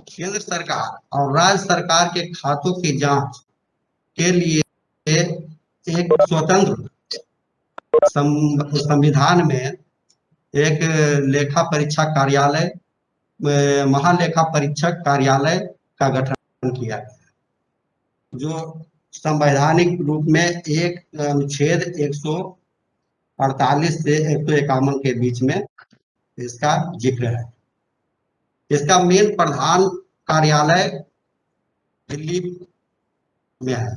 केंद्र सरकार और राज्य सरकार के खातों की जांच के लिए एक स्वतंत्र संविधान में एक लेखा परीक्षा कार्यालय, महालेखा परीक्षक कार्यालय का गठन किया गया, जो संवैधानिक रूप में एक अनुच्छेद 148 से 151 के बीच में इसका जिक्र है। इसका मेन प्रधान कार्यालय दिल्ली में है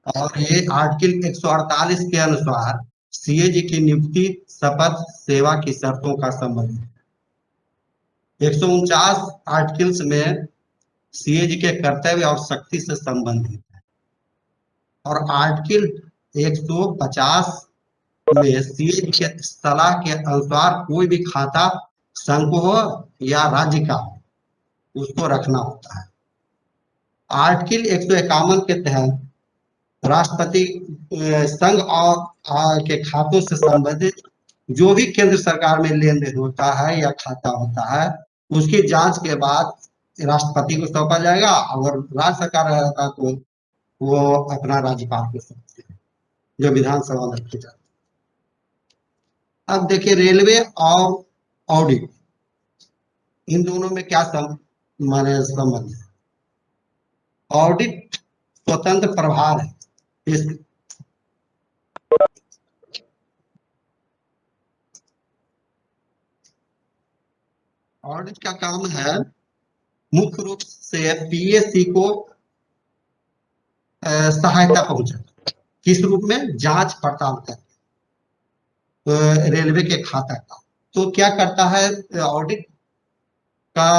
और ये आर्टिकल 148 के अनुसार सीएजी की नियुक्ति, शपथ, सेवा की शर्तों का संबंध है। 149 आर्टिकल्स में सीएजी के कर्तव्य और शक्ति से संबंधित है और आर्टिकल 150 में सीएजी के सलाह के अनुसार कोई भी खाता संघ हो या राज्य का उसको रखना होता है। आर्टिकल 151 के तहत राष्ट्रपति संघ और के खातों से संबंधित जो भी केंद्र सरकार में लेन देन होता है या खाता होता है, उसकी जांच के बाद राष्ट्रपति को सौंपा जाएगा और राज्य सरकार रहता तो वो अपना राज्यपाल को सौंपते हैं, जो विधानसभा में रखी जाती है। अब देखिए, रेलवे और ऑडिट, इन दोनों में क्या माने संबंध है। ऑडिट स्वतंत्र प्रभार है। ऑडिट का काम है मुख्य रूप से पीएससी को सहायता पहुंचाना, किस रूप में, जांच पड़ताल कर रेलवे के खाता का। तो क्या करता है ऑडिट का,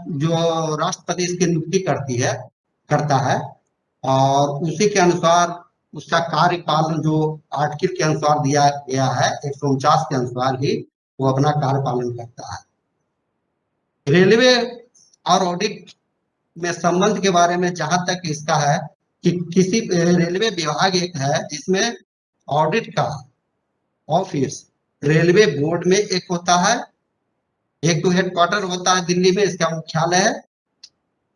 जो राष्ट्रपति इसकी नियुक्ति करता है और उसी के अनुसार उसका कार्यपालन जो आर्टिकल के अनुसार दिया गया है 149 के अनुसार ही वो अपना कार्यपालन करता है। रेलवे और ऑडिट में संबंध के बारे में जहां तक इसका है कि किसी रेलवे विभाग एक है जिसमें ऑडिट का ऑफिस रेलवे बोर्ड में एक होता है, एक तो हेडक्वार्टर होता है दिल्ली में, इसका मुख्यालय है,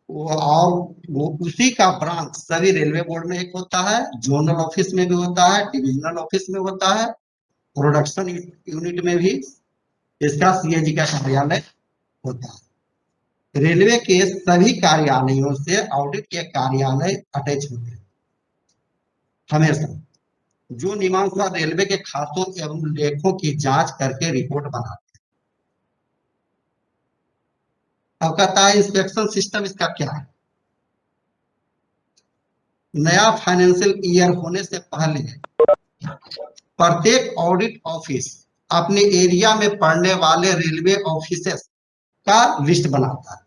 और वो उसी का ब्रांच सभी रेलवे बोर्ड में एक होता है, जोनल ऑफिस में भी होता है, डिविजनल ऑफिस में होता है, प्रोडक्शन यूनिट में भी इसका सीएजी का कार्यालय होता है। रेलवे के सभी कार्यालयों से ऑडिट के कार्यालय अटैच होते हैं हमेशा, जो नियमानुसार रेलवे के खातों एवं लेखों की जांच करके रिपोर्ट बनाते हैं। अब कहता है इंस्पेक्शन सिस्टम इसका क्या है। नया फाइनेंशियल ईयर होने से पहले प्रत्येक ऑडिट ऑफिस अपने एरिया में पड़ने वाले रेलवे ऑफिसेस का लिस्ट बनाता है।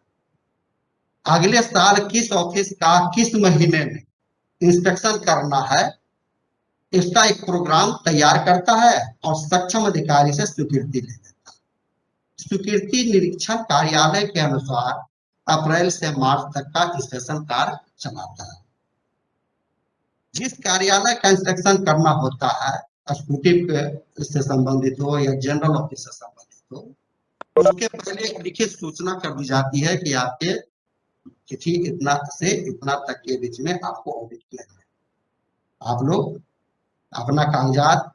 अगले साल किस ऑफिस का किस महीने में इंस्पेक्शन करना है, इसका एक प्रोग्राम तैयार करता है और सक्षम अधिकारी से स्वीकृति ले लेता है। स्वीकृति निरीक्षण कार्यालय के अनुसार अप्रैल से मार्च तक का इंस्पेक्शन कार्य चलाता है। जिस कार्यालय का इंस्पेक्शन करना होता है, एग्जीक्यूटिव से संबंधित हो या जनरल ऑफिस से संबंधित हो, उसके पहले एक लिखित सूचना कर दी जाती है कि आपके तिथि इतना से इतना तक के बीच में आपको ऑडिट किया जाए। आप लोग अपना कागजात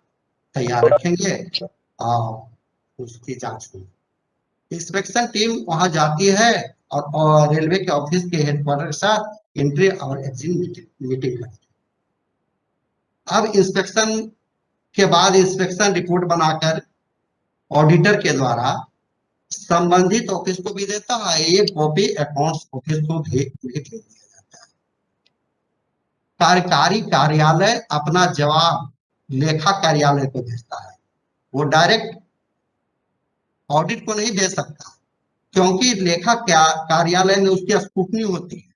तैयार रखेंगे और उसकी जांच होगी। इंस्पेक्शन टीम वहां जाती है और रेलवे के ऑफिस के हेडक्वार्टर के साथ एंट्री और एग्जिट मीटिंग करती है। अब इंस्पेक्शन के बाद इंस्पेक्शन रिपोर्ट बनाकर ऑडिटर के द्वारा संबंधित ऑफिस को भी देता है, एक कॉपी अकाउंट्स ऑफिस को भी दिया जाता है। कार्यकारी कार्यालय अपना जवाब लेखा कार्यालय को भेजता है, वो डायरेक्ट ऑडिट को नहीं भेज सकता, क्योंकि लेखा कार्यालय में उसकी स्क्रूटनी होती है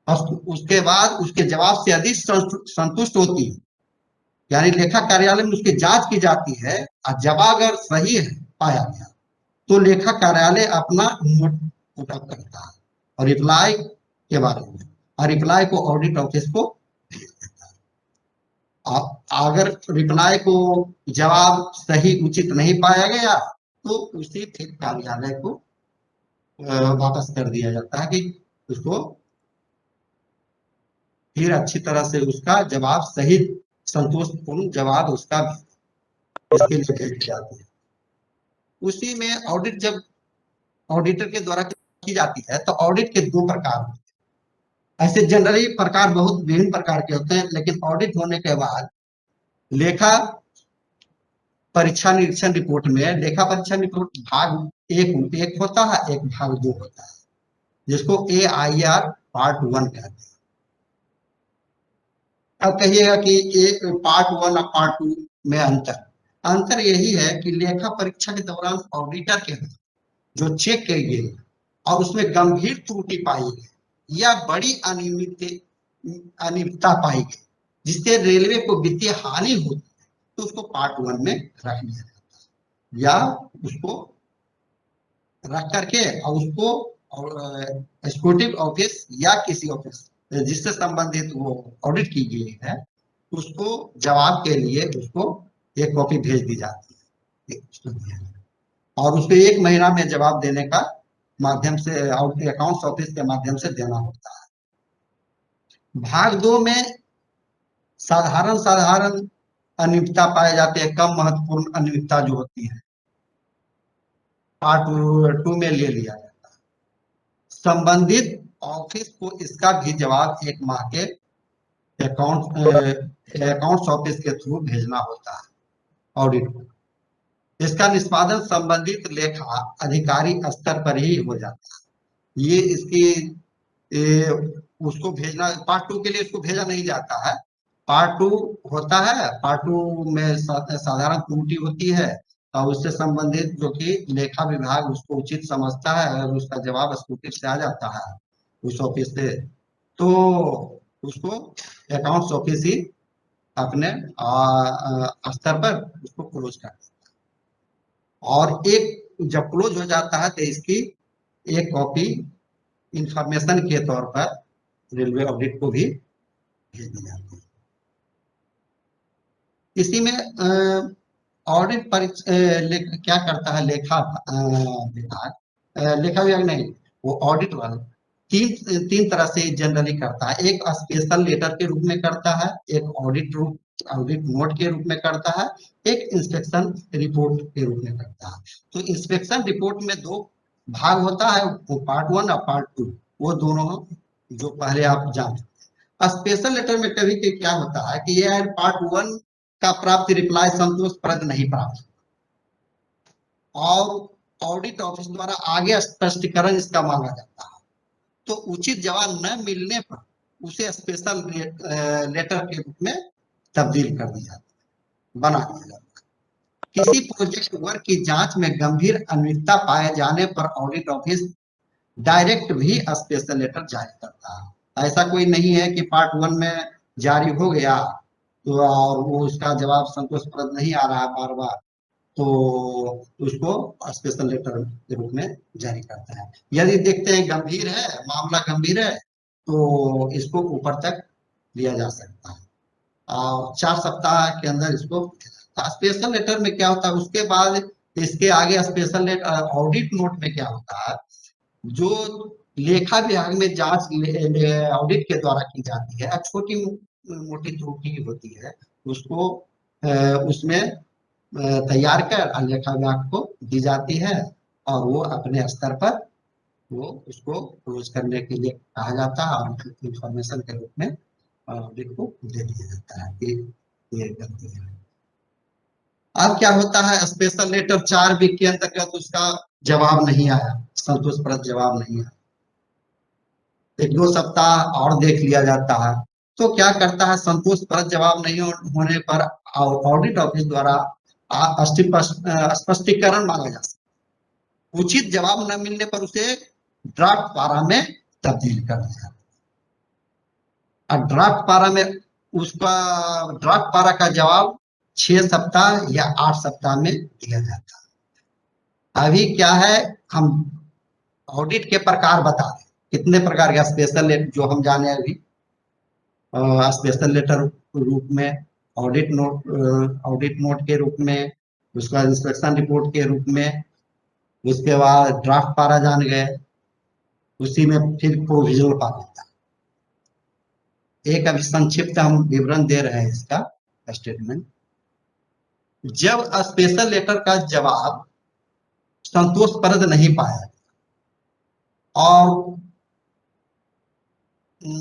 और उसके बाद उसके जवाब से अधिक संतुष्ट होती है, यानी लेखा कार्यालय में उसकी जांच की जाती है और जवाब अगर सही है पाया गया तो लेखा कार्यालय अपना नोट पुटअप करता है और रिप्लाई के बारे में, और रिप्लाई को ऑडिट ऑफिस को भेज देता है। अगर रिप्लाई को जवाब सही उचित नहीं पाया गया तो उसी फिर कार्यालय को वापस कर दिया जाता है कि उसको फिर अच्छी तरह से उसका जवाब सही संतोषपूर्ण जवाब उसका इसके लिए भेज दी जाती है। उसी में ऑडिट जब ऑडिटर के द्वारा की जाती है तो ऑडिट के दो प्रकार होते हैं। ऐसे जनरली प्रकार बहुत विभिन्न प्रकार के होते हैं, लेकिन ऑडिट होने के बाद लेखा परीक्षा निरीक्षण रिपोर्ट में लेखा परीक्षण रिपोर्ट भाग एक होता है, एक भाग दो होता है, जिसको AIR पार्ट 1 कहते हैं। अब कहिएगा कि एक पार्ट 1 और पार्ट 2 में अंतर अंतर यही है कि लेखा परीक्षा के दौरान ऑडिटर के जो चेक की गई और उसमें गंभीर त्रुटि पाई गई या बड़ी अनियमितता पाई गई जिससे रेलवे को वित्तीय हानि होती है, तो उसको पार्ट 1 में रख लिया जाता है या उसको रख करके और उसको एक्जीक्यूटिव ऑफिस या किसी ऑफिस जिससे संबंधित वो ऑडिट की गई है उसको जवाब के लिए उसको एक कॉपी भेज दी जाती है और उसको 1 महीना में जवाब देने का माध्यम से अकाउंट्स ऑफिस के माध्यम से देना होता है। भाग 2 में साधारण अनियमितता पाए जाते हैं, कम महत्वपूर्ण अनियमितता जो होती है पार्ट 2 में ले लिया जाता है। संबंधित ऑफिस को इसका भी जवाब 1 माह के अकाउंट्स ऑफिस के थ्रू भेजना होता है ऑडिट को। इसका निष्पादन संबंधित लेखा अधिकारी स्तर पर ही हो जाता है। ये इसकी उसको भेजना पार्ट 2 के लिए उसको भेजा नहीं जाता है। पार्ट 2 होता है, पार्ट 2 में साधारण त्रुटि होती है और उससे संबंधित जो कि लेखा विभाग उसको उचित समझता है, अगर उसका जवाब स्कूटी से आ जाता है उस ऑफिस से तो उसको अकाउंट्स ऑफिस ही अपने स्तर पर उसको क्लोज कर देता है और एक जब क्लोज हो जाता है तो इसकी एक कॉपी इंफॉर्मेशन के तौर पर रेलवे ऑडिट को भी भेज दी जाती है। इसी में ऑडिट क्या करता है लेखा विभाग लेखा विभाग नहीं, वो ऑडिट वाला तीन तीन तरह से जनरली करता है। एक स्पेशल लेटर के रूप में करता है, एक ऑडिट नोट के रूप में करता है, एक इंस्पेक्शन रिपोर्ट के रूप में करता है। तो इंस्पेक्शन रिपोर्ट में 2 भाग होता है, वो पार्ट 1 और पार्ट 2, वो दोनों जो पहले आप जान। स्पेशल लेटर में कभी कभी क्या होता है कि ये पार्ट 1 का प्राप्त रिप्लाई संतोषप्रद नहीं प्राप्त और ऑडिट ऑफिस द्वारा आगे स्पष्टीकरण इसका मांगा जाता है, तो उचित जवाब न मिलने पर उसे स्पेशल लेटर के रूप में तब्दील कर दिया जाता है, बना दिया जाता है। किसी प्रोजेक्ट वर्क की जांच में गंभीर अनियमितता पाए जाने पर ऑडिट ऑफिस डायरेक्ट भी स्पेशल लेटर जारी करता है। ऐसा कोई नहीं है कि पार्ट 1 में जारी हो गया तो और वो उसका जवाब संतोषप्रद नहीं आ रहा बार बार, तो उसको स्पेशल लेटर के रूप में जारी करता है। यदि देखते हैं गंभीर है, मामला गंभीर है, तो इसको ऊपर तक लिया जा सकता है और 4 सप्ताह के अंदर इसको स्पेशल लेटर में क्या होता है उसके बाद इसके आगे स्पेशल लेटर ऑडिट नोट में क्या होता है, जो लेखा विभाग में जांच ऑडिट के द्वारा की जाती है, छोटी मोटी त्रुटि होती है, उसको उसमें तैयार कर लेखा विभाग को दी जाती है और वो अपने स्तर पर वो उसको क्लोज करने के लिए कहा जाता है और इंफॉर्मेशन के रूप में ऑडिट को दे दिया जाता है कि ये गलती है। अब क्या होता है, स्पेशल लेटर 4 वीक के अंतर्गत उसका जवाब नहीं आया, संतोषप्रद जवाब नहीं आया, 1-2 सप्ताह और देख लिया जाता है, तो क्या करता है संतोषप्रद जवाब नहीं होने पर ऑडिट ऑफिस द्वारा स्पष्टीकरण मांगा जा सकता है। उचित जवाब न मिलने पर उसे ड्राफ्ट पारा में तब्दील कर दिया और ड्राफ्ट पारा में उसका ड्राफ्ट पारा का जवाब 6 सप्ताह या 8 सप्ताह में दिया जाता है। अभी क्या है, हम ऑडिट के प्रकार बता दें, कितने प्रकार के स्पेशल लेटर जो हम जाने अभी, स्पेशल लेटर रूप में, ऑडिट नोट के रूप में, उसका इंस्पेक्शन रिपोर्ट के रूप में, उसके बाद ड्राफ्ट पारा जान गए, उसी में फिर प्रोविजनल पार होता है। एक अभी संक्षिप्त हम विवरण दे रहे हैं इसका स्टेटमेंट। जब स्पेशल लेटर का जवाब संतोषप्रद नहीं पाया और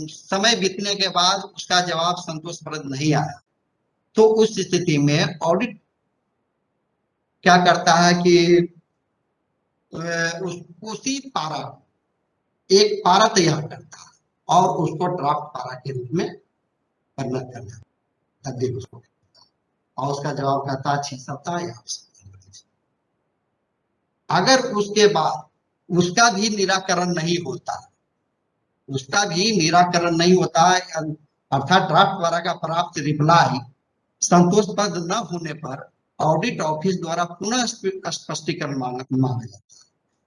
समय बीतने के बाद उसका जवाब संतोषप्रद नहीं आया, तो उस स्थिति में ऑडिट क्या करता है कि उसी पारा एक पारा तैयार करता है और उसको ड्राफ्ट पारा के रूप में परिणत करना, तब्दील उसको, और उसका जवाब कहता है 6 सप्ताह या 8 सप्ताह। अगर उसके बाद उसका भी निराकरण नहीं होता, उसका भी निराकरण नहीं होता है, अर्थात ड्राफ्ट पारा का प्राप्त रिप्लाई संतोषप्रद न होने पर ऑडिट ऑफिस द्वारा पुनः स्पष्टीकरण मांगा जाता है।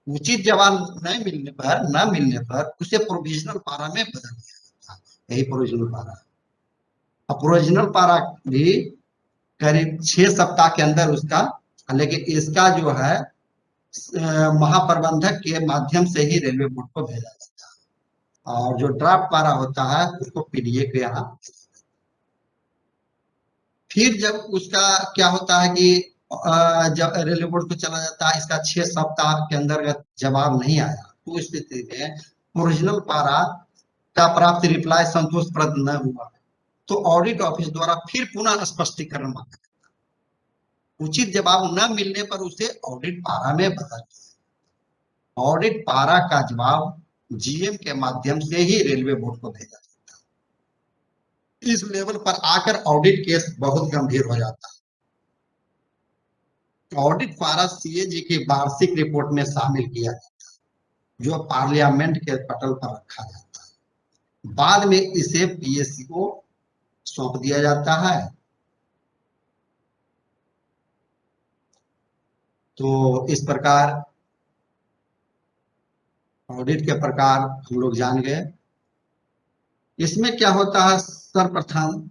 उचित जवाब न मिलने पर उसे प्रोविजनल पारा में बदल दिया जाता है। यही प्रोविजनल पारा है। अब प्रोविजनल पारा भी करीब 6 सप्ताह के अंदर उसका, लेकिन इसका जो है महाप्रबंधक के माध्यम से ही रेलवे बोर्ड को भेजा जाता है, और जो ड्राफ्ट पारा होता है उसको पीडीए के यहाँ। फिर जब उसका क्या होता है कि जब रेलवे बोर्ड को चला जाता है, इसका 6 सप्ताह के अंतर्गत जवाब नहीं आया, तो इस स्थिति में ओरिजिनल पारा का प्राप्त रिप्लाई संतोषप्रद न हुआ, तो ऑडिट ऑफिस द्वारा फिर पुनः स्पष्टीकरण मांगा। उचित जवाब न मिलने पर उसे ऑडिट पारा में बदल दिया। ऑडिट पारा का जवाब जीएम के माध्यम से ही रेलवे बोर्ड को भेजा जाता है। इस लेवल पर आकर ऑडिट केस बहुत गंभीर हो जाता है। ऑडिट पारा सीएजी की वार्षिक रिपोर्ट में शामिल किया जाता है, जो पार्लियामेंट के पटल पर रखा जाता है। बाद में इसे पीएससी को सौंप दिया जाता है। तो इस प्रकार ऑडिट के प्रकार हम लोग जान गए। इसमें क्या होता है, सर्वप्रथम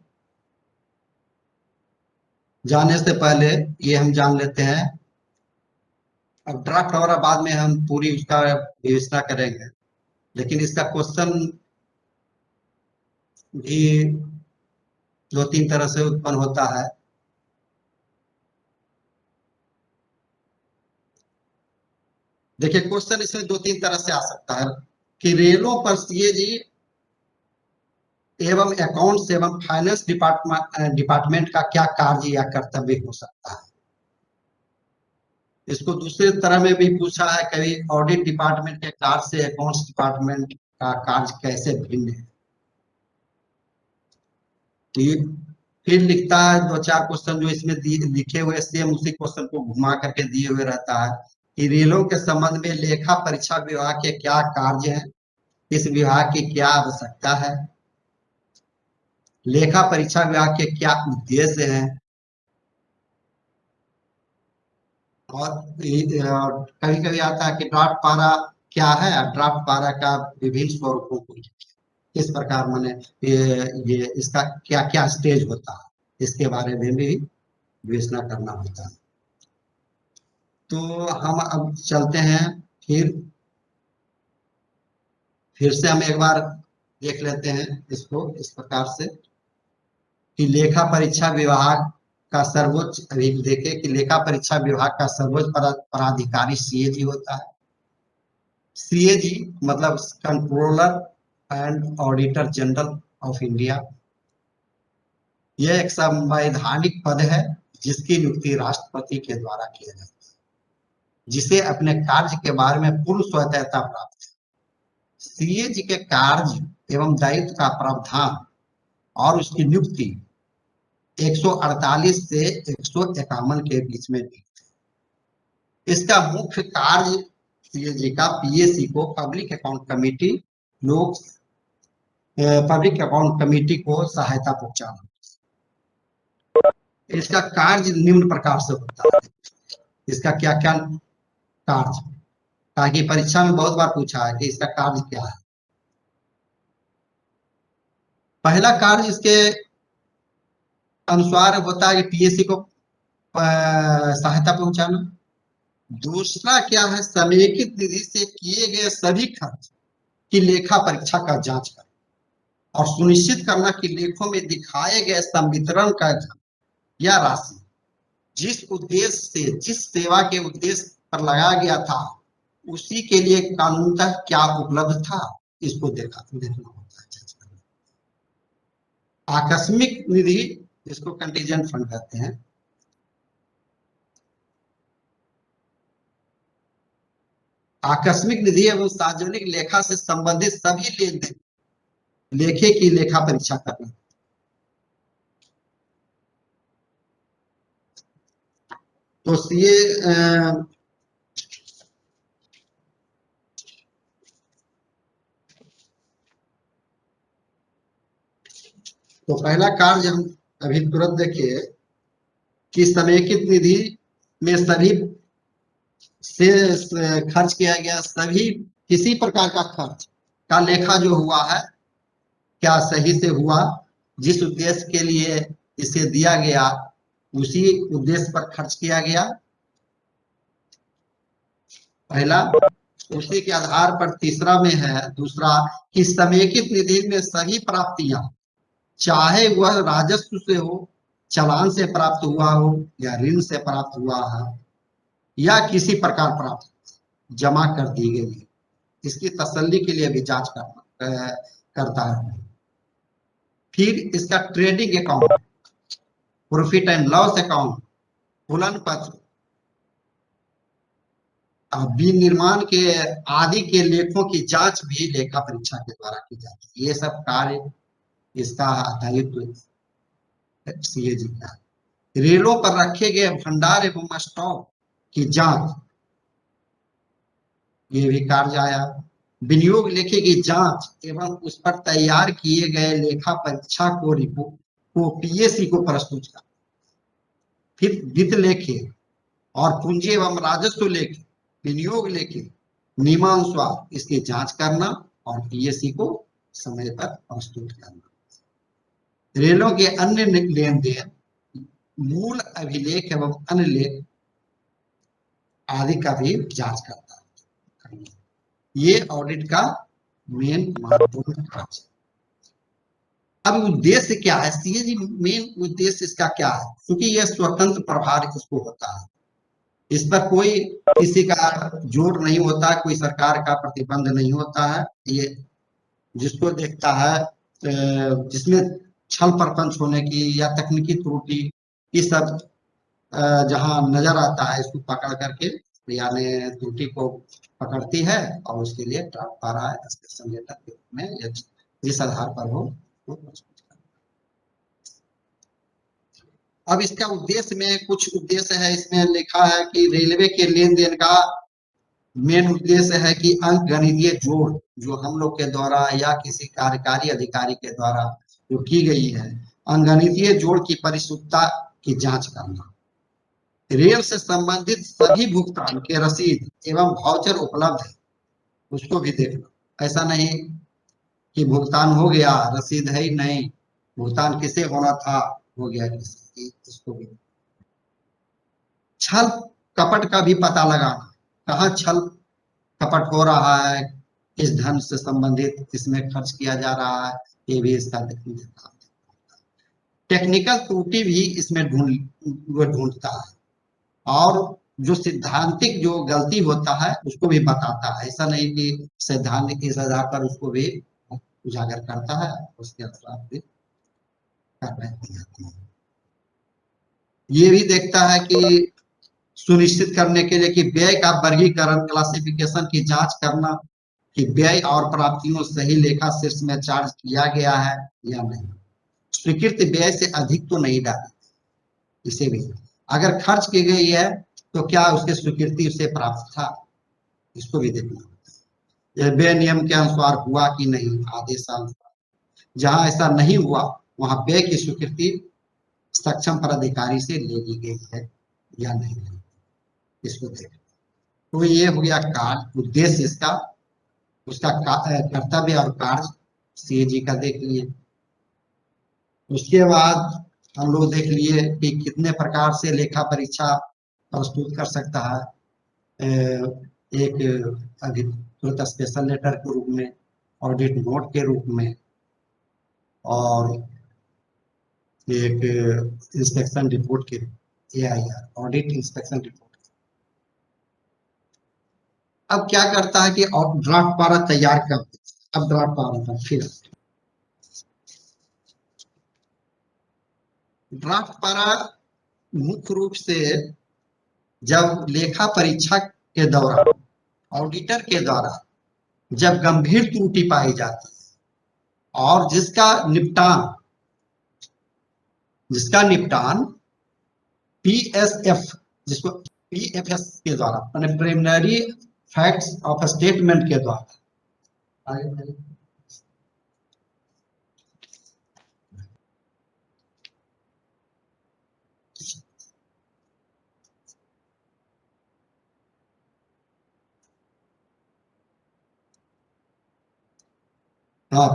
जाने से पहले ये हम जान लेते हैं। अब ड्राफ्ट और बाद में हम पूरी उसका विवेचना करेंगे, लेकिन इसका क्वेश्चन भी 2-3 तरह से उत्पन्न होता है। देखिए, क्वेश्चन इसमें 2-3 तरह से आ सकता है कि रेलों पर सीएजी एवं अकाउंट्स एवं फाइनेंस डिपार्टमेंट का क्या कार्य या कर्तव्य हो सकता है। इसको दूसरे तरह में भी पूछा है, कभी ऑडिट डिपार्टमेंट के कार्य से अकाउंट्स डिपार्टमेंट का कार्य कैसे भिन्न है। तो ये फिर लिखता है 2-4 क्वेश्चन जो इसमें लिखे हुए, सेम उसी क्वेश्चन को घुमा करके दिए हुए रहता है कि रेलों के संबंध में लेखा परीक्षा विभाग के क्या कार्य हैं, इस विभाग की क्या आवश्यकता है, लेखा परीक्षा विभाग के क्या उद्देश्य हैं, और कभी कभी आता है कि ड्राफ्ट पारा क्या है, ड्राफ्ट पारा का विभिन्न स्वरूपों को किस प्रकार माने ये इसका क्या क्या स्टेज होता है, इसके बारे में भी विवेचना करना होता है। तो हम अब चलते हैं, फिर से हम एक बार देख लेते हैं इसको इस प्रकार से कि लेखा परीक्षा विभाग का सर्वोच्च, अभी देखें कि लेखा परीक्षा विभाग का सर्वोच्च पदाधिकारी सीएजी होता है। सीएजी मतलब controller and auditor general of India. यह एक संवैधानिक पद है जिसकी नियुक्ति राष्ट्रपति के द्वारा किया जाता है, जिसे अपने कार्य के बारे में पूर्ण स्वायत्तता प्राप्त है। सीएजी के कार्य एवं दायित्व का प्रावधान और उसकी नियुक्ति 148 से 151 के बीच में भी। इसका मुख्य कार्य सीएजी का पीएसी को पब्लिक अकाउंट कमेटी को सहायता पहुंचाना। इसका कार्य निम्न प्रकार से होता है। इसका क्या क्या कार्य, ताकि परीक्षा में बहुत बार पूछा है कि इसका कार्य क्या है। पहला कार्य इसके अनुसार होता है कि पीएससी को सहायता पहुंचाना। दूसरा क्या है, समेकित निधि से किए गए सभी खर्च कि लेखा परीक्षा का जांच करें और सुनिश्चित करना कि लेखों में दिखाए गए संवितरण का या राशि जिस उद्देश्य से, जिस सेवा के उद्देश्य पर लगाया गया था, उसी के लिए कानूनतः क्या उपलब्ध था, इसको देखना होता है। आकस्मिक निधि, जिसको कंटीजेंट फंड कहते हैं, आकस्मिक निधि एवं सार्वजनिक लेखा से संबंधित सभी लेन देन लेखे की लेखा परीक्षा करना। तो सीए तो पहला कार्य हम अभी तुरंत देखिए कि समेकित निधि में सभी से खर्च किया गया सभी किसी प्रकार का खर्च का लेखा जो हुआ है क्या सही से हुआ, जिस उद्देश्य के लिए इसे दिया गया उसी उद्देश्य पर खर्च किया गया, पहला। उसी के आधार पर तीसरा में है दूसरा कि समेकित निधि में सभी प्राप्तियां, चाहे वह राजस्व से हो, चालान से प्राप्त हुआ हो या ऋण से प्राप्त हुआ है या किसी प्रकार प्राप्त, जमा कर दी गई है, इसकी तसल्ली के लिए भी जांच करता है। फिर इसका trading account, profit and loss account, तुलन पत्र, विनिर्माण के आदि के लेखों की जांच भी लेखा परीक्षा के द्वारा की जाती है। ये सब कार्य इसका दायित्व सीएजी का। रेलों पर रखे गए भंडार एवं स्टॉक की जांच, ये भी कार्य आया। विनियोग लेखे की जांच एवं उस पर तैयार किए गए लेखा परीक्षा को रिपोर्ट को पीएसी को प्रस्तुत करना। फिर वित्त लेखे और पूंजी एवं राजस्व लेखे, विनियोग लेखे नियमानुसार इसकी जांच करना और पीएसी को समय पर प्रस्तुत करना। रेलों के अन्य लेन देन, मूल अभिलेख एवं अन्य लेख आदि का भी जांच करता है। ये ऑडिट का मेन महत्वपूर्ण कार्य। अब उद्देश्य क्या है, सीएजी मेन उद्देश्य इसका क्या है, क्योंकि यह स्वतंत्र प्रभार इसको होता है, इस पर कोई किसी का जोर नहीं होता, कोई सरकार का प्रतिबंध नहीं होता है। ये जिसको देखता है जिसमें छल प्रपंच होने की या तकनीकी त्रुटि, ये सब जहां नजर आता है इसको पकड़ करके यानी त्रुटि को पकड़ती है और उसके लिए ट्रांसफारा एक्सप्रेशन लेटर के रूप में जिस आधार पर हो वो। अब इसका उद्देश्य में कुछ उद्देश्य है, इसमें लिखा है कि रेलवे के लेन देन का मेन उद्देश्य है कि अंक गणितीय जोड़ जो हम लोग के द्वारा या किसी कार्यकारी अधिकारी के द्वारा जो की गई है, अंकगणितीय जोड़ की परिशुद्धता की जांच करना। रेल से संबंधित सभी भुगतान के रसीद एवं वाउचर उपलब्ध है, उसको भी देखना। ऐसा नहीं कि भुगतान हो गया, रसीद है ही नहीं, भुगतान किसे होना था, हो गया किसी, इसको भी। छल कपट का भी पता लगाना, कहाँ छल कपट हो रहा है, किस धन से संबंधित इसमें खर्च किया जा रहा है, ये भी इसका देखना। टेक्निकल त्रुटि भी इसमें ढूंढता है और जो सिद्धांतिक जो गलती होता है उसको भी बताता है। ऐसा नहीं कि सैद्धांतिक इस आधार पर उसको भी उजागर करता है, उसके अनुसार भी कार्रवाई की जाती है। ये भी देखता है कि सुनिश्चित करने के लिए कि व्यय का वर्गीकरण, क्लासिफिकेशन की जांच करना कि व्यय और प्राप्तियों सही लेखा शीर्ष में चार्ज किया गया है या नहीं, स्वीकृत व्यय से अधिक तो नहीं डाले, इसे भी अगर खर्च की गई है तो क्या उसकी स्वीकृति उसे प्राप्त था, इसको भी देखना। यह व्यय नियम के अनुसार हुआ कि नहीं, आदेशानुसार। जहां ऐसा नहीं हुआ वहां व्यय की स्वीकृति सक्षम पदाधिकारी से ले ली गई है या नहीं, इसको देखना। तो ये हो गया कार्य, उद्देश्य इसका, उसका कर्तव्य और कार्य सीएजी का देख लिए। उसके बाद हम लोग देख लिए कि कितने प्रकार से लेखा परीक्षा प्रस्तुत कर सकता है, एक अधिकृत स्पेशल लेटर के रूप में, ऑडिट नोट के रूप में और एक इंस्पेक्शन रिपोर्ट के AIR, ऑडिट इंस्पेक्शन रिपोर्ट। अब क्या करता है कि ड्राफ्ट पारा तैयार कर, अब ड्राफ्ट पारा था फिर ड्राफ्ट पारा मुख्य रूप से जब लेखा परीक्षा के दौरान ऑडिटर के द्वारा जब गंभीर त्रुटि पाई जाती है और जिसका निपटान PSF, जिसको PFS के द्वारा यानी प्रिलिमिनरी फैक्ट्स ऑफ स्टेटमेंट के द्वारा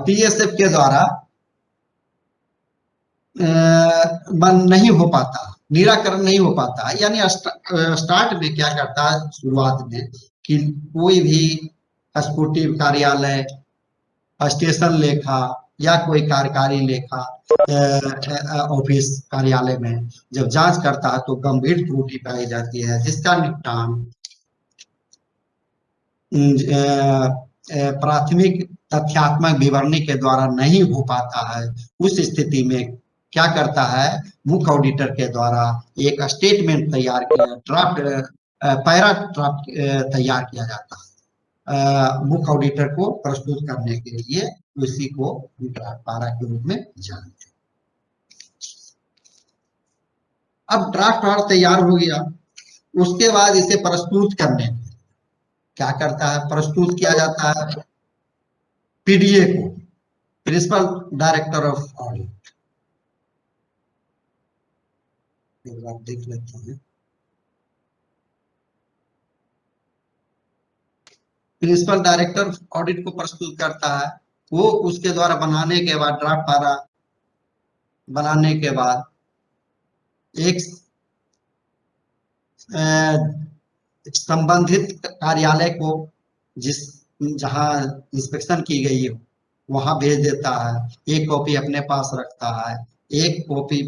PSF के द्वारा नहीं हो पाता, निराकरण नहीं हो पाता। यानी स्टार्ट में क्या करता है शुरुआत में कि कोई भी एक्जीक्यूटिव कार्यालय, स्टेशन लेखा या कोई कार्यकारी लेखा ऑफिस कार्यालय में जब जांच करता है तो गंभीर त्रुटि पाई जाती है जिसका निपटान प्राथमिक तथ्यात्मक विवरणी के द्वारा नहीं हो पाता है। उस स्थिति में क्या करता है मुख्य ऑडिटर के द्वारा एक स्टेटमेंट तैयार किया, पैरा ड्राफ्ट तैयार किया जाता है मुख्य ऑडिटर को प्रस्तुत करने के लिए। उसी को ड्राफ्ट पारा के रूप में जानते हैं। अब ड्राफ्ट पारा तैयार हो गया, उसके बाद इसे प्रस्तुत करने क्या करता है, प्रस्तुत किया जाता है PDA को, प्रिंसिपल डायरेक्टर ऑफ ऑडिट। एक बार देख लेते हैं। प्रिंसिपल डायरेक्टर ऑडिट को प्रस्तुत करता है, वो उसके द्वारा बनाने के बाद ड्राफ्ट पारा बनाने के बाद एक संबंधित कार्यालय को जहां इंस्पेक्शन की गई है वहां भेज देता है। एक कॉपी अपने पास रखता है, एक कॉपी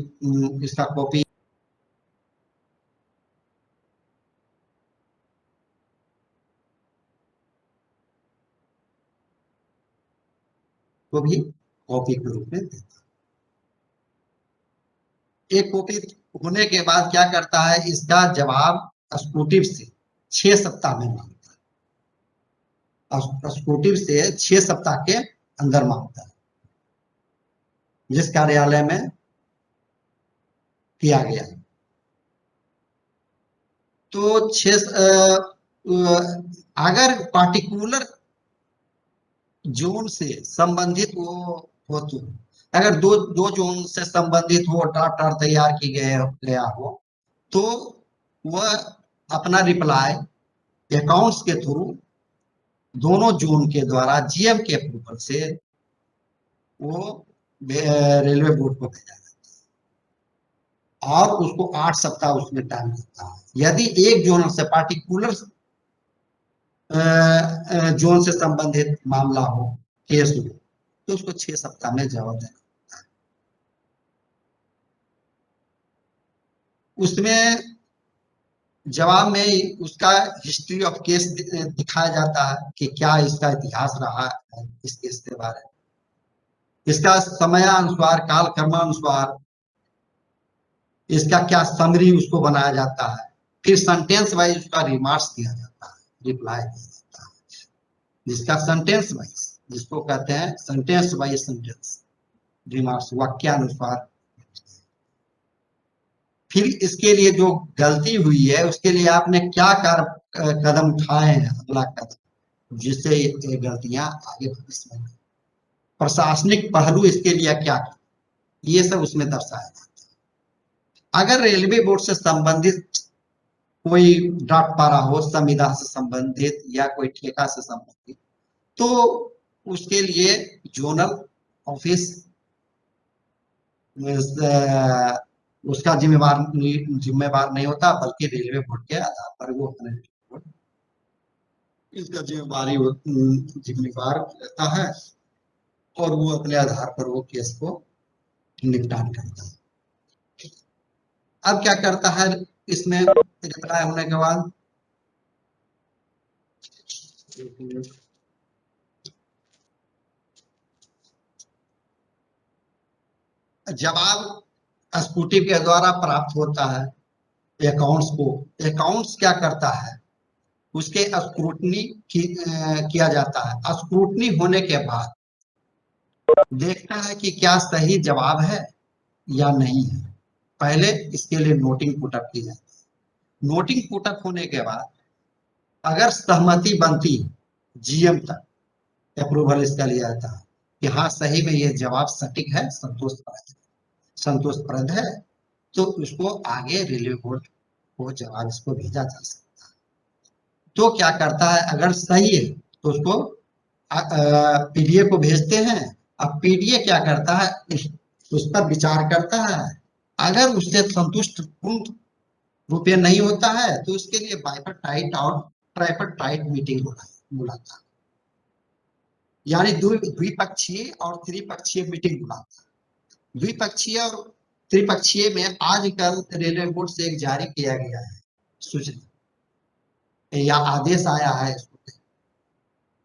इसका कॉपी को भी कॉपी के रूप में देता है। एक कॉपी होने के बाद क्या करता है, इसका जवाब एक्जीक्यूटिव से 6 सप्ताह में मांगता है। एक्जीक्यूटिव से 6 सप्ताह के अंदर मांगता है जिस कार्यालय में किया गया है। तो अगर पार्टिकुलर जोन से संबंधित वो हो तो अगर दो जोन से संबंधित हो ड्राफ्ट तैयार की गया हो तो वह अपना रिप्लाई अकाउंट्स के थ्रू दोनों जोन के द्वारा GM के अप्रूवल से वो रेलवे बोर्ड को भेजा जाता है और उसको 8 सप्ताह उसमें टाइम लगता है। यदि एक जोन से पार्टिकुलर जोन से संबंधित मामला हो, केस हो, तो उसको 6 सप्ताह में जवाब देना। उसमें जवाब में उसका हिस्ट्री ऑफ केस दिखाया जाता है कि क्या इसका इतिहास रहा है इस केस के बारे में, इसका समयानुसार काल क्रमानुसार इसका क्या समरी उसको बनाया जाता है। फिर सेंटेंस वाइज उसका रिमार्क्स दिया जाता है, रिप्लाई दिया जाता है, जिसका सेंटेंस वाइज जिसको कहते हैं सेंटेंस वाइज सेंटेंस रिमार्क्स वाक्यानुसार। फिर इसके लिए जो गलती हुई है उसके लिए आपने क्या कदम उठाए हैं, अगला कदम जिससे ये गलतियां आगे भविष्य में, प्रशासनिक पहलू इसके लिए क्या, ये सब उसमें दर्शाया जाता है। अगर रेलवे बोर्ड से संबंधित कोई ड्राफ्ट पारा हो, संविदा से संबंधित या कोई ठेका से संबंधित, तो उसके लिए जोनल ऑफिस उसका जिम्मेवार नहीं होता, बल्कि रेलवे बोर्ड के आधार पर वो अपने रिपोर्ट इसका जिम्मेवार रहता है और वो अपने आधार पर वो केस को निपटान करता है। अब क्या करता है इसमें रिप्लाई होने के बाद, जवाब स्कूटी के द्वारा प्राप्त होता है अकाउंट्स को। अकाउंट्स क्या करता है, उसके स्क्रूटनी किया जाता है। स्क्रूटनी होने के बाद देखता है कि क्या सही जवाब है या नहीं है। पहले इसके लिए नोटिंग पुटअप की जाती है। नोटिंग पुटअप होने के बाद अगर सहमति बनती जीएम तक, अप्रूवल इसका लिया जाता है कि हाँ सही में ये जवाब सटीक है, संतोषप्रद है, तो उसको आगे रेलवे बोर्ड को जवाब इसको भेजा जा सकता है। तो क्या करता है, अगर सही है तो उसको पीडीए को भेजते हैं। अब पीडीए क्या करता है, उस पर विचार करता है। अगर उससे संतुष्ट पूर्ण रुपये नहीं होता है तो उसके लिए बाइपर्टाइट और ट्राइपर्टाइट मीटिंग बुलाता है, यानी द्विपक्षीय और त्रिपक्षीय मीटिंग बुलाता है। द्विपक्षीय और त्रिपक्षीय में आजकल रेलवे बोर्ड से एक जारी किया गया है सूचना या आदेश आया है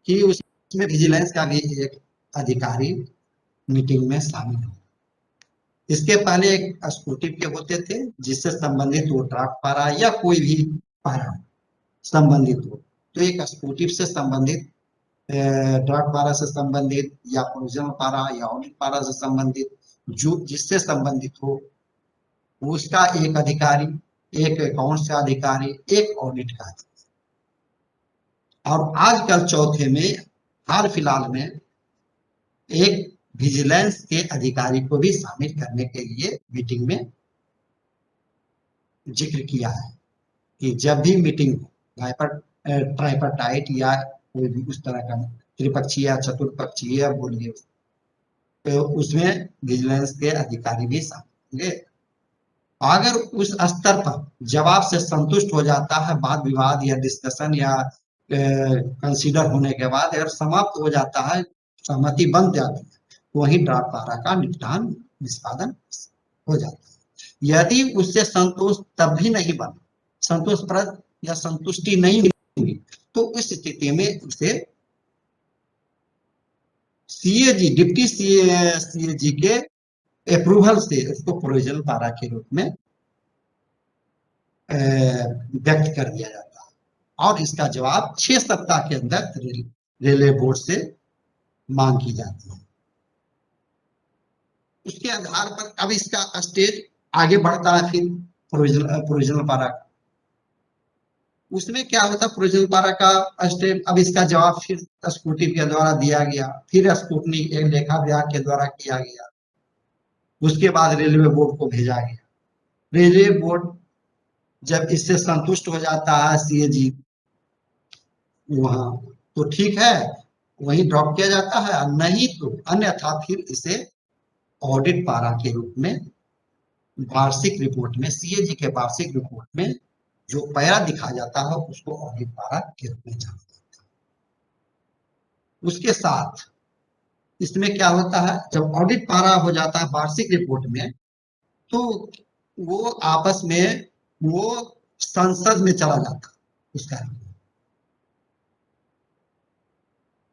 कि उसमें विजिलेंस का भी एक अधिकारी मीटिंग में शामिल हो। इसके पहले एक स्कूटी के होते थे जिससे संबंधित वो ड्राफ्ट पारा या कोई भी पारा संबंधित हो, तो एक स्कूटी से संबंधित, ड्राफ्ट पारा से संबंधित या प्रोविजनल पारा या ऑडिट पारा से संबंधित, जो जिससे संबंधित हो उसका एक अधिकारी, एक अकाउंट्स का अधिकारी, एक ऑडिट का अधिकारी। और आजकल चौथे में हाल फिलहाल में एक विजिलेंस के अधिकारी को भी शामिल करने के लिए मीटिंग में जिक्र किया है कि जब भी मीटिंग ट्राइपर्टाइट या कोई भी उस तरह का त्रिपक्षीय या चतुर्पक्षीय बोलिए, तो उसमें विजिलेंस के अधिकारी भी शामिल होंगे। अगर उस स्तर पर जवाब से संतुष्ट हो जाता है, वाद विवाद या डिस्कशन या कंसीडर होने के बाद अगर समाप्त हो जाता है, सहमति बन जाती है, तो वही ड्राफ्ट पारा का निपटान निष्पादन हो जाता है। यदि उससे संतोष तब भी नहीं बना, संतोषप्रद या संतुष्टि नहीं मिली, तो उस स्थिति में उसे सीएजी, डिप्टी सीएजी के अप्रूवल से उसको प्रोविजनल पारा के रूप में व्यक्त कर दिया जाता है और इसका जवाब 6 सप्ताह के अंदर रेलवे बोर्ड से मांग की जाती है। उसके आधार पर अब इसका स्टेज आगे बढ़ता है। फिर प्रोविजनल पारा, उसमें क्या होता है, प्रोविजनल पारा का स्टेप, अब इसका जवाब फिर स्कूटी के द्वारा दिया गया, फिर स्कूटनी एक लेखा विभाग के द्वारा किया गया, उसके बाद रेलवे बोर्ड को भेजा गया। रेलवे बोर्ड जब इससे संतुष्ट हो जाता है सीएजी वहां, तो ठीक है, वही ड्रॉप किया जाता है, नहीं तो अन्यथा फिर इसे ऑडिट पारा के रूप में वार्षिक रिपोर्ट में, सीएजी के वार्षिक रिपोर्ट में जो पैरा दिखा जाता है उसको ऑडिट पारा के रूप में जाना जाता है। उसके साथ इसमें क्या होता है, जब ऑडिट पारा हो जाता है वार्षिक रिपोर्ट में, तो वो आपस में वो संसद में चला जाता है। उसका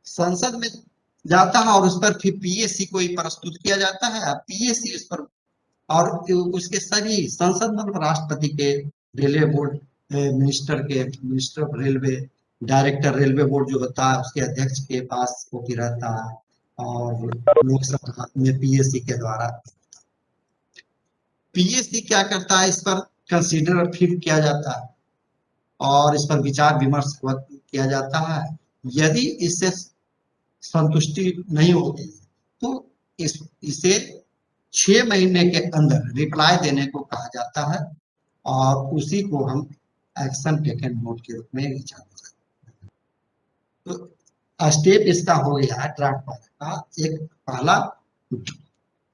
संसद में जाता है और उस पर फिर पीएससी को प्रस्तुत किया जाता है। पीएससी उस पर, और उसके सभी संसद मतलब राष्ट्रपति के, railway board minister of railway, director railway board जो होता है उसके अध्यक्ष के पास कॉपी रहता है, और लोकसभा में पीएससी के द्वारा। पीएससी क्या करता है, इस पर कंसीडर फिर किया जाता है और इस पर विचार विमर्श किया जाता है। यदि इससे संतुष्टि नहीं होती तो इसे 6 महीने के अंदर रिप्लाई देने को कहा जाता है और उसी को हम एक्शन टेकन नोट के रूप में विचार करते हैं। तो स्टेप इसका हो गया ड्राफ्ट का एक पहला,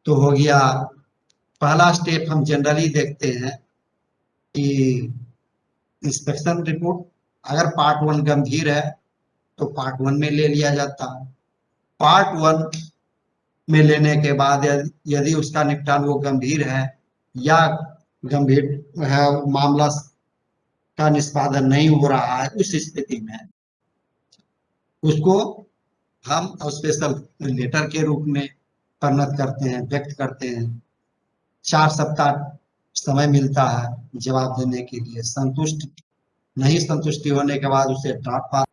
तो हो गया पहला स्टेप। हम जनरली देखते हैं कि इंस्पेक्शन रिपोर्ट, अगर पार्ट 1 गंभीर है तो पार्ट 1 में ले लिया जाता है। पार्ट 1 में लेने के बाद यदि उसका निपटान वो गंभीर है या गंभीर है, मामला का निष्पादन नहीं हो रहा है, उस स्थिति में उसको हम स्पेशल लेटर के रूप में परिणत करते हैं, व्यक्त करते हैं। 4 सप्ताह समय मिलता है जवाब देने के लिए। संतुष्टि होने के बाद उसे ड्राफ्ट